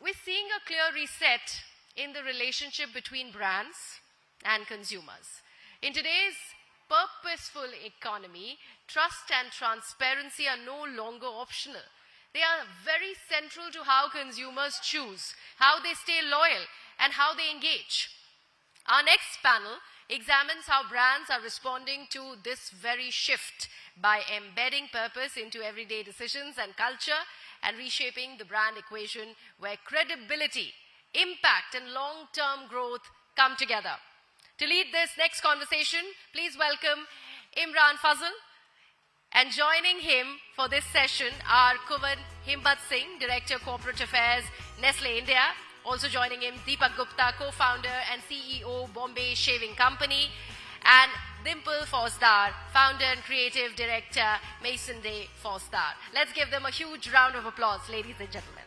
we're seeing a clear reset in the relationship between brands and consumers. In today's purposeful economy, trust and transparency are no longer optional. They are very central to how consumers choose, how they stay loyal, and how they engage. Our next panel examines how brands are responding to this very shift by embedding purpose into everyday decisions and culture and reshaping the brand equation where credibility, impact, and long-term growth come together. To lead this next conversation, please welcome Imran Fazal. And joining him for this session are Kunwar Himmat Singh, Director Corporate Affairs, Nestlé India. Also joining him, Deepak Gupta, co-founder and CEO, Bombay Shaving Company. And Dimple Fouzdar, founder and creative director, Maison de Fouzdar. Let's give them a huge round of applause, ladies and gentlemen.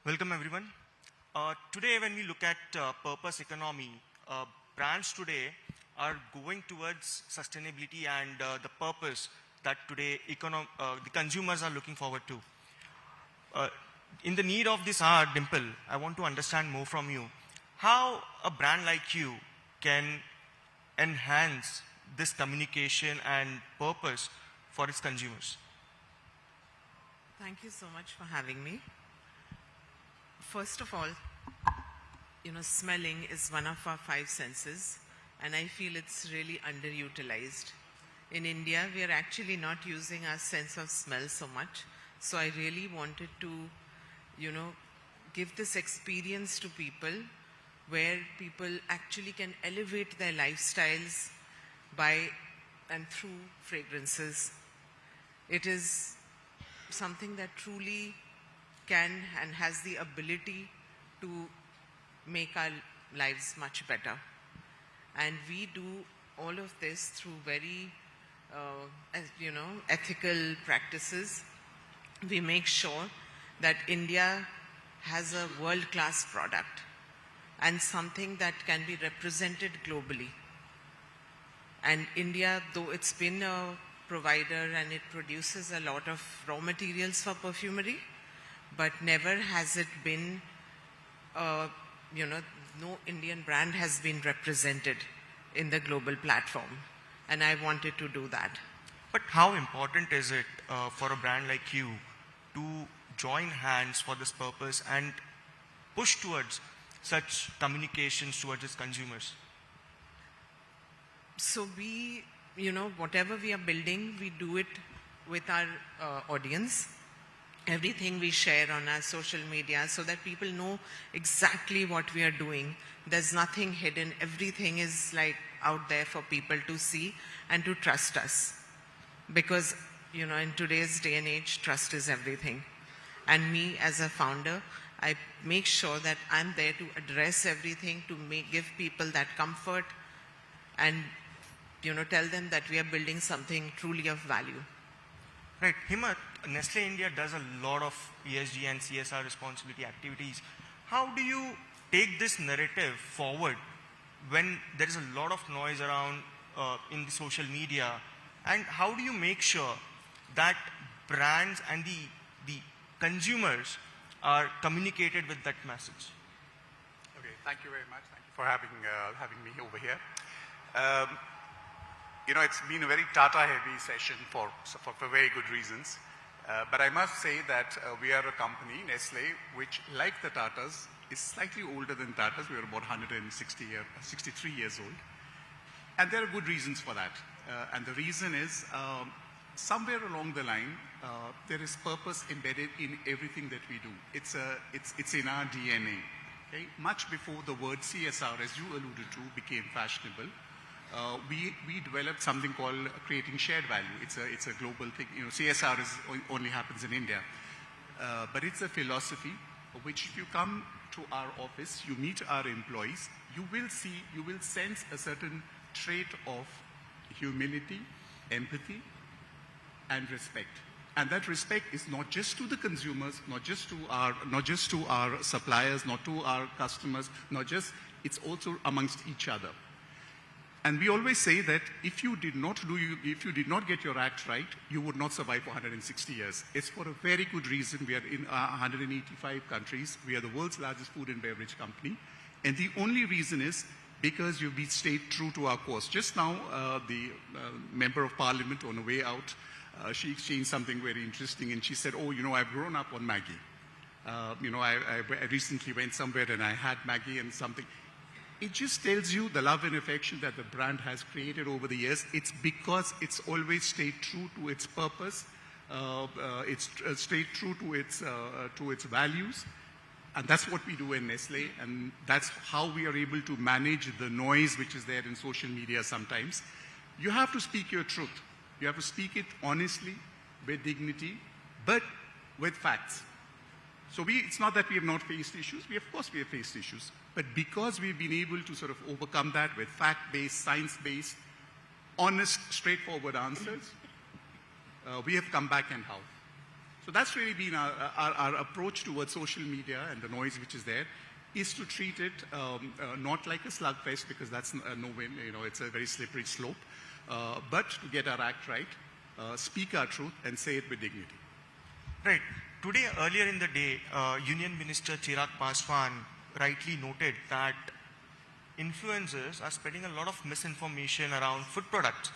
Welcome everyone. Today when we look at purpose economy, brands today are going towards sustainability and the purpose that today the consumers are looking forward to. In the need of this hour, Dimple, I want to understand more from you how a brand like you can enhance this communication and purpose for its consumers. Thank you so much for having me. First of all, smelling is one of our 5 senses, and I feel it's really underutilized. In India, we are actually not using our sense of smell so much. So I really wanted to, give this experience to people where people actually can elevate their lifestyles by and through fragrances. It is something that truly can and has the ability to make our lives much better. And we do all of this through very, ethical practices. We make sure that India has a world-class product and something that can be represented globally. And India, though it's been a provider and it produces a lot of raw materials for perfumery, but never has it been, no Indian brand has been represented in the global platform. And I wanted to do that. But how important is it for a brand like you to join hands for this purpose and push towards such communications towards its consumers? So we, whatever we are building, we do it with our audience. Everything we share on our social media so that people know exactly what we are doing. There's nothing hidden. Everything is out there for people to see and to trust us. Because, in today's day and age, trust is everything. And me as a founder, I make sure that I'm there to address everything, to give people that comfort and, tell them that we are building something truly of value. Right. Himmat, Nestlé India does a lot of ESG and CSR responsibility activities. How do you take this narrative forward when there is a lot of noise around in the social media? And how do you make sure that brands and the consumers are communicated with that message? Okay, thank you very much. Thank you for having me over here. It's been a very Tata-heavy session for very good reasons. But I must say that we are a company, Nestlé, which, like the Tatas, is slightly older than Tatas. We are about 63 years old. And there are good reasons for that. And the reason is, somewhere along the line, there is purpose embedded in everything that we do. It's in our DNA. Okay? Much before the word CSR, as you alluded to, became fashionable, we developed something called creating shared value. It's a global thing. CSR only happens in India. But it's a philosophy which, if you come to our office, you meet our employees, you will sense a certain trait of humility, empathy, and respect. And that respect is not just to the consumers, not just to our suppliers, not to our customers, it's also amongst each other. And we always say that if you did not get your act right, you would not survive for 160 years. It's for a very good reason. We are in 185 countries. We are the world's largest food and beverage company. And the only reason is because we stayed true to our course. Just now, the member of parliament on the way out, she exchanged something very interesting, and she said, oh, I've grown up on Maggie. I recently went somewhere and I had Maggie and something. It just tells you the love and affection that the brand has created over the years. It's because it's always stayed true to its purpose. It's stayed true to its values. And that's what we do in Nestlé. And that's how we are able to manage the noise which is there in social media sometimes. You have to speak your truth. You have to speak it honestly, with dignity, but with facts. So it's not that we have not faced issues. Of course we have faced issues. But because we've been able to sort of overcome that with fact-based, science-based, honest, straightforward answers, we have come back and how. So that's really been our approach towards social media and the noise which is there, is to treat it not like a slugfest, because that's no win, it's a very slippery slope, but to get our act right, speak our truth and say it with dignity. Right. Today, earlier in the day, Union Minister Chirag Paswan rightly noted that influencers are spreading a lot of misinformation around food products.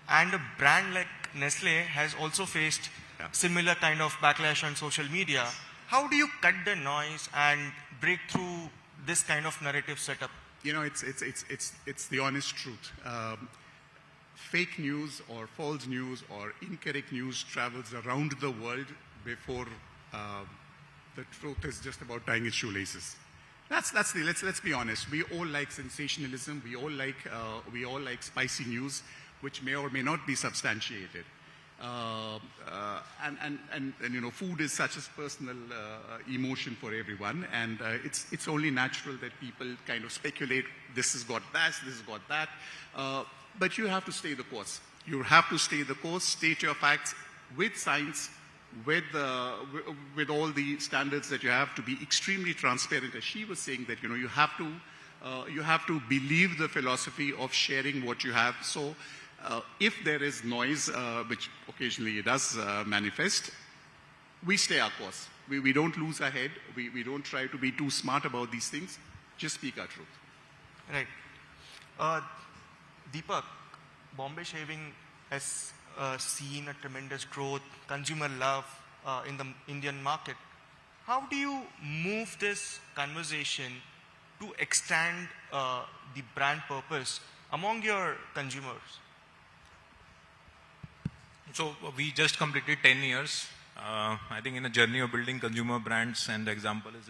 And a brand like Nestlé has also faced similar kind of backlash on social media. How do you cut the noise and break through this kind of narrative setup? It's the honest truth. Fake news or false news or incorrect news travels around the world before the truth is just about tying its shoelaces. Let's be honest. We all like sensationalism. We all like spicy news, which may or may not be substantiated. Food is such a personal emotion for everyone, and it's only natural that people kind of speculate. This has got this has got that. But you have to stay the course. You have to stay the course. State your facts with science, with all the standards that you have to be extremely transparent. As she was saying, that you have to believe the philosophy of sharing what you have. So if there is noise, which occasionally it does manifest, we stay our course. We don't lose our head. We don't try to be too smart about these things. Just speak our truth. Right. Deepak, Bombay Shaving has seen a tremendous growth, consumer love in the Indian market. How do you move this conversation to extend the brand purpose among your consumers? So we just completed 10 years. I think in a journey of building consumer brands, and the example is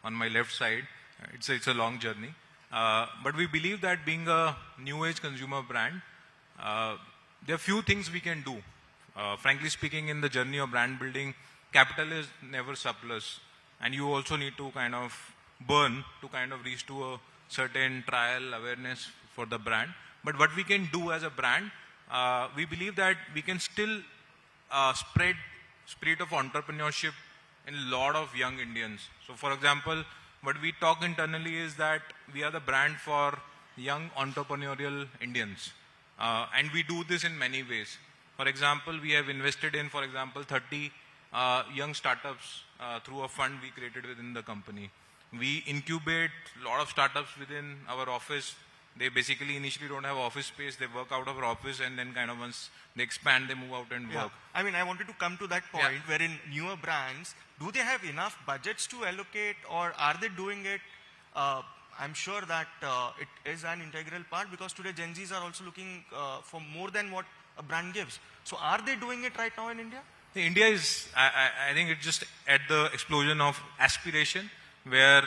on my left side. It's a long journey. But we believe that being a new age consumer brand, there are few things we can do. Frankly speaking, in the journey of brand building, capital is never surplus. And you also need to kind of burn to kind of reach to a certain trial awareness for the brand. But what we can do as a brand, we believe that we can still spread spirit of entrepreneurship in a lot of young Indians. So for example, what we talk internally is that we are the brand for young entrepreneurial Indians. And we do this in many ways. For example, we have invested in, 30 young startups through a fund we created within the company. We incubate a lot of startups within our office. They basically initially don't have office space. They work out of our office, and then kind of once they expand, they move out and work. I mean, I wanted to come to that point wherein newer brands, do they have enough budgets to allocate, or are they doing it? I'm sure that it is an integral part, because today Gen Zs are also looking for more than what a brand gives. So are they doing it right now in India? India is, I think it's just at the explosion of aspiration, where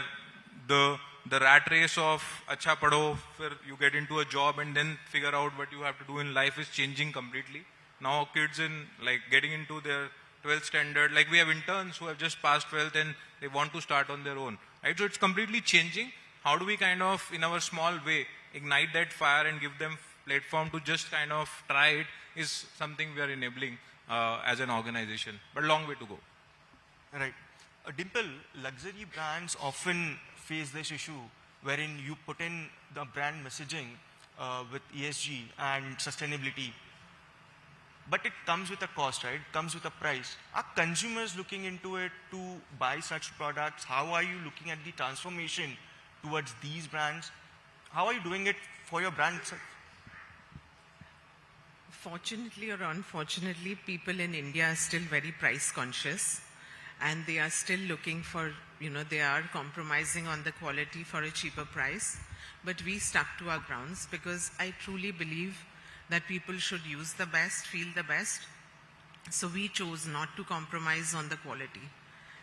the rat race of acha padho, where you get into a job and then figure out what you have to do in life is changing completely. Now kids getting into their 12th standard, like we have interns who have just passed 12th and they want to start on their own. Right? So it's completely changing. How do we kind of, in our small way, ignite that fire and give them platform to just kind of try it, is something we are enabling as an organization. But a long way to go. Right. Dimple, luxury brands often face this issue wherein you put in the brand messaging with ESG and sustainability, but it comes with a cost, right? It comes with a price. Are consumers looking into it to buy such products? How are you looking at the transformation towards these brands? How are you doing it for your brand itself? Fortunately or unfortunately, people in India are still very price conscious, and they are still looking for, they are compromising on the quality for a cheaper price. But we stuck to our grounds because I truly believe that people should use the best, feel the best. So we chose not to compromise on the quality.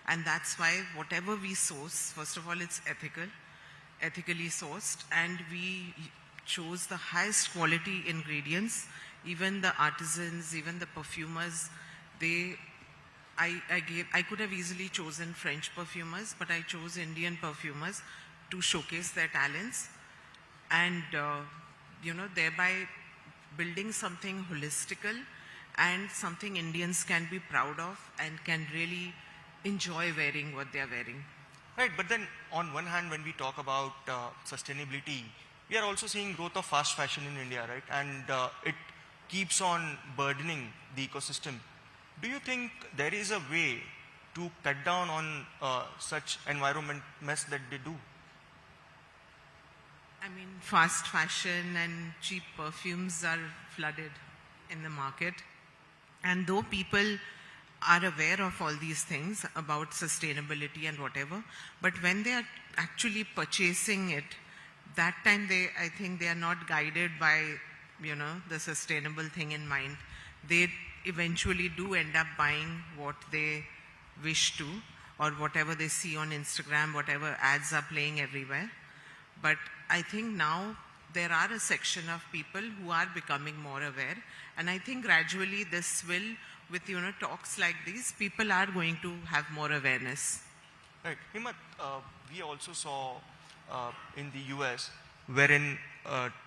And that's why whatever we source, first of all, it's ethically sourced, and we chose the highest quality ingredients. Even the artisans, even the perfumers, I could have easily chosen French perfumers, but I chose Indian perfumers to showcase their talents and, thereby building something holistical and something Indians can be proud of and can really enjoy wearing what they are wearing. Right, but then on one hand, when we talk about sustainability, we are also seeing growth of fast fashion in India, right? And it keeps on burdening the ecosystem. Do you think there is a way to cut down on such environment mess that they do? I mean, fast fashion and cheap perfumes are flooded in the market. And though people are aware of all these things about sustainability and whatever, but when they are actually purchasing it, that time I think they are not guided by, the sustainable thing in mind. They eventually do end up buying what they wish to, or whatever they see on Instagram, whatever ads are playing everywhere. But I think now there are a section of people who are becoming more aware, and I think gradually this will, with talks like these, people are going to have more awareness. Right. Himmat, we also saw in the US wherein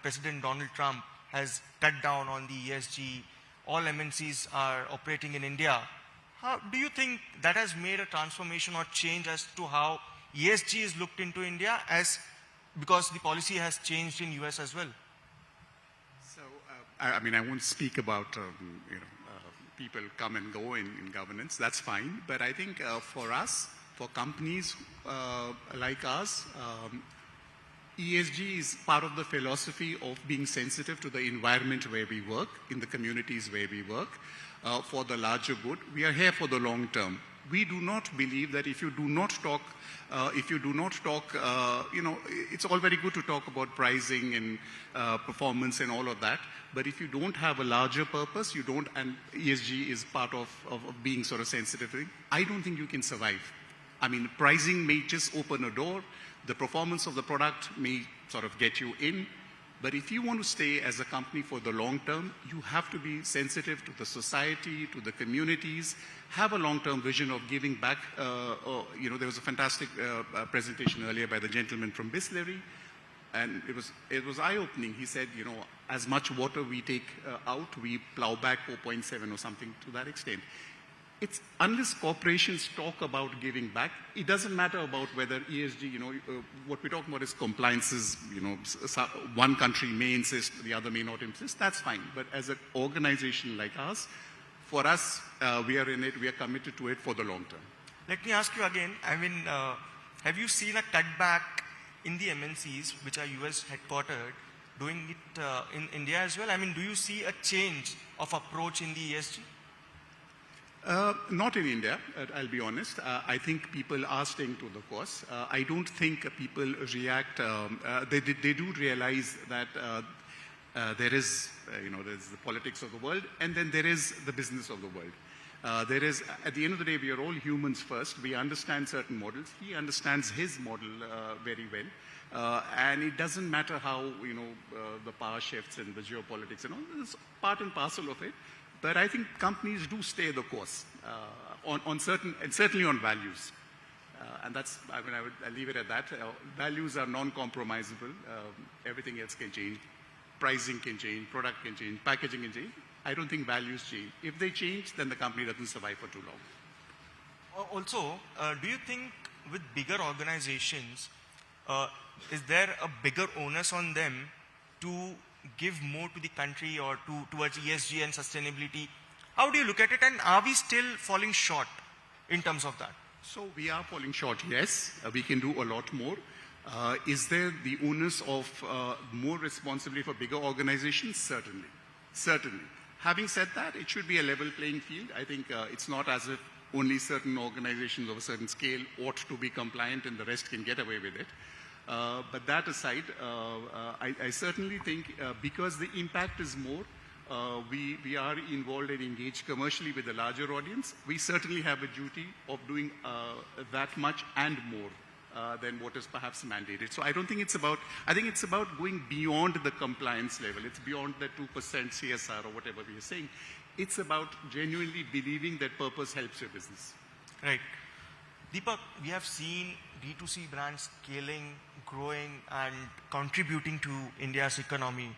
President Donald Trump has cut down on the ESG. All MNCs are operating in India. How do you think that has made a transformation or change as to how ESG is looked into India, because the policy has changed in US as well? So, I won't speak about people come and go in governance. That's fine. But I think for us, for companies like us, ESG is part of the philosophy of being sensitive to the environment where we work, in the communities where we work, for the larger good. We are here for the long term. We do not believe that if you do not talk, it's all very good to talk about pricing and performance and all of that. But if you don't have a larger purpose, and ESG is part of being sort of sensitive, I don't think you can survive. I mean, pricing may just open a door. The performance of the product may sort of get you in. But if you want to stay as a company for the long term, you have to be sensitive to the society, to the communities, have a long-term vision of giving back. There was a fantastic presentation earlier by the gentleman from Bisleri, and it was eye-opening. He said, as much water we take out, we plow back 4.7 or something to that extent. Unless corporations talk about giving back, it doesn't matter about whether ESG, what we're talking about is compliances, one country may insist, the other may not insist, that's fine. But as an organization like us, for us, we are in it, we are committed to it for the long term. Let me ask you again, have you seen a cutback in the MNCs, which are US headquartered, doing it in India as well? Do you see a change of approach in the ESG? Not in India, I'll be honest. I think people are staying to the course. I don't think people react. They do realize that there is, there's the politics of the world, and then there is the business of the world. There is, at the end of the day, we are all humans first. We understand certain models. He understands his model very well. And it doesn't matter how, the power shifts and the geopolitiks and all. It's part and parcel of it. But I think companies do stay the course on certain, and certainly on values. And that's, I'll leave it at that. Values are non-compromisable. Everything else can change. Pricing can change, product can change, packaging can change. I don't think values change. If they change, then the company doesn't survive for too long. Also, do you think with bigger organizations, is there a bigger onus on them to give more to the country or towards ESG and sustainability? How do you look at it, and are we still falling short in terms of that? So we are falling short, yes. We can do a lot more. Is there the onus of more responsibility for bigger organizations? Certainly. Certainly. Having said that, it should be a level playing field. I think it's not as if only certain organizations of a certain scale ought to be compliant and the rest can get away with it. But that aside, I certainly think because the impact is more, we are involved and engaged commercially with a larger audience. We certainly have a duty of doing that much and more than what is perhaps mandated. So I don't think it's about, I think it's about going beyond the compliance level. It's beyond the 2% CSR or whatever we are saying. It's about genuinely believing that purpose helps your business. Right. Deepak, we have seen D2C brands scaling, growing and contributing to India's economy.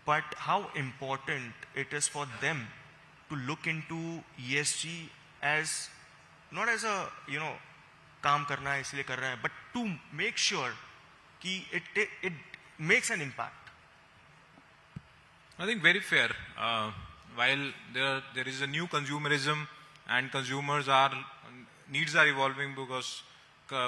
But how important it is for them to look into ESG as, not as a, काम करना है इसलिए कर रहे हैं, but to make sure कि it makes an impact. I think very fair. While there is a new consumerism and needs are evolving because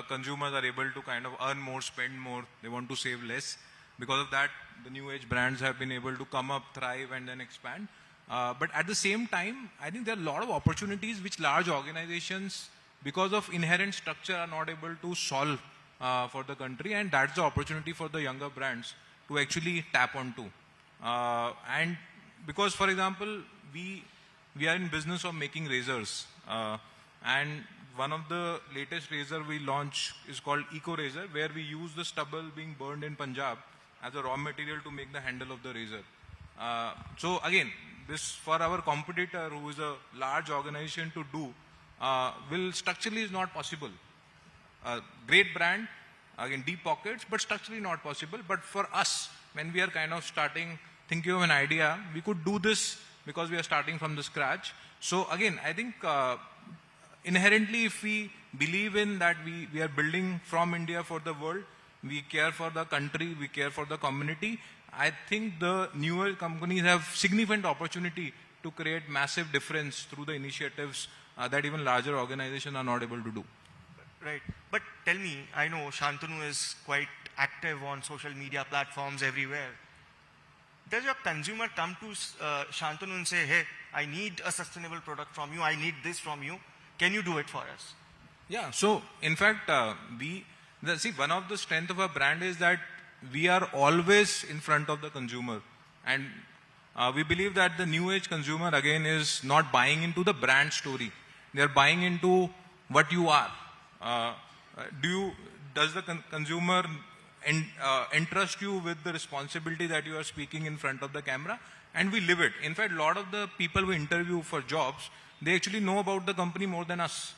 consumers are able to kind of earn more, spend more, they want to save less. Because of that, the new age brands have been able to come up, thrive and then expand. But at the same time, I think there are a lot of opportunities which large organizations, because of inherent structure, are not able to solve for the country, and that's the opportunity for the younger brands to actually tap onto. And because, for example, we are in business of making razors, and one of the latest razor we launched is called Eco Razor, where we use the stubble being burned in Punjab as a raw material to make the handle of the razor. So again, this for our competitor, who is a large organization, to do will structurally is not possible. Great brand, again deep pockets, but structurally not possible. But for us, when we are kind of thinking of an idea, we could do this because we are starting from the scratch. So again, I think inherently, if we believe in that we are building from India for the world, we care for the country, we care for the community, I think the newer companies have significant opportunity to create massive difference through the initiatives that even larger organizations are not able to do. Right. But tell me, I know Shantanu is quite active on social media platforms everywhere. Does your consumer come to Shantanu and say, hey, I need a sustainable product from you, I need this from you, can you do it for us? Yeah, so in fact, one of the strength of a brand is that we are always in front of the consumer. And we believe that the new age consumer, again, is not buying into the brand story. They are buying into what you are. Does the consumer entrust you with the responsibility that you are speaking in front of the camera? And we live it. In fact, a lot of the people we interview for jobs, they actually know about the company more than us.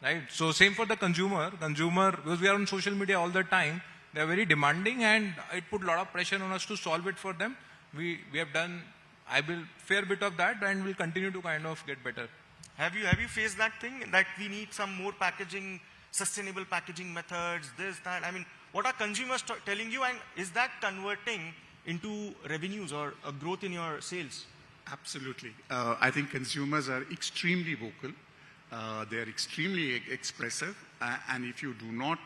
Right? So same for the consumer, because we are on social media all the time, they are very demanding, and it put a lot of pressure on us to solve it for them. We have done a fair bit of that, and we'll continue to kind of get better. Have you faced that thing, that we need some more packaging, sustainable packaging methods, this, that? I mean, what are consumers telling you, and is that converting into revenues or a growth in your sales? Absolutely. I think consumers are extremely vocal. They are extremely expressive. And if you do not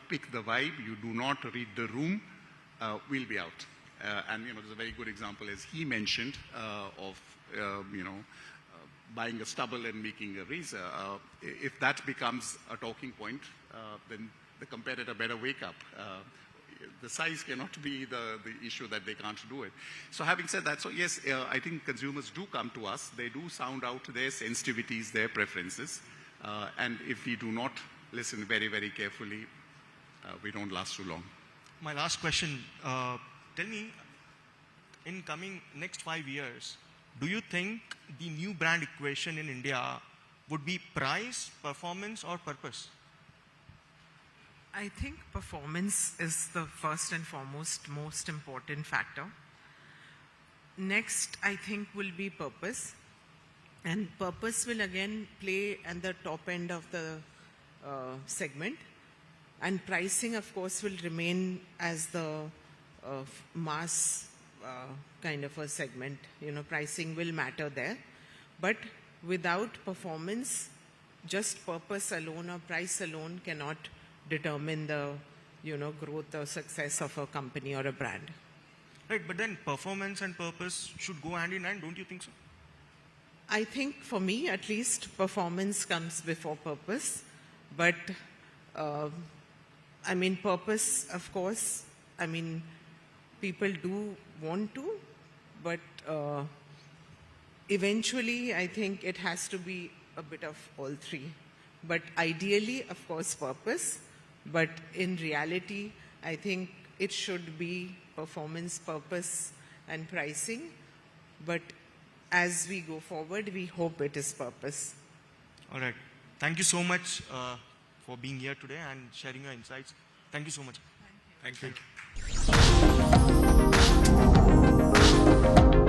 pick the vibe, you do not read the room, we'll be out. And, there's a very good example, as he mentioned, of, buying a stubble and making a razor. If that becomes a talking point, then the competitor better wake up. The size cannot be the issue that they can't do it. So having said that, so yes, I think consumers do come to us. They do sound out their sensitivities, their preferences. And if we do not listen very, very carefully, we don't last too long. My last question, tell me, in coming next 5 years, do you think the new brand equation in India would be price, performance or purpose? I think performance is the first and foremost most important factor. Next, I think, will be purpose. And purpose will again play at the top end of the segment. And pricing, of course, will remain as the mass kind of a segment. Pricing will matter there. But without performance, just purpose alone or price alone cannot determine the, growth or success of a company or a brand. Right, but then performance and purpose should go hand in hand, don't you think so? I think for me, at least, performance comes before purpose. But, purpose, of course, people do want to, but eventually, I think it has to be a bit of all three. But ideally, of course, purpose. But in reality, I think it should be performance, purpose, and pricing. But as we go forward, we hope it is purpose. All right. Thank you so much for being here today and sharing your insights. Thank you so much. Thank you. Thank you.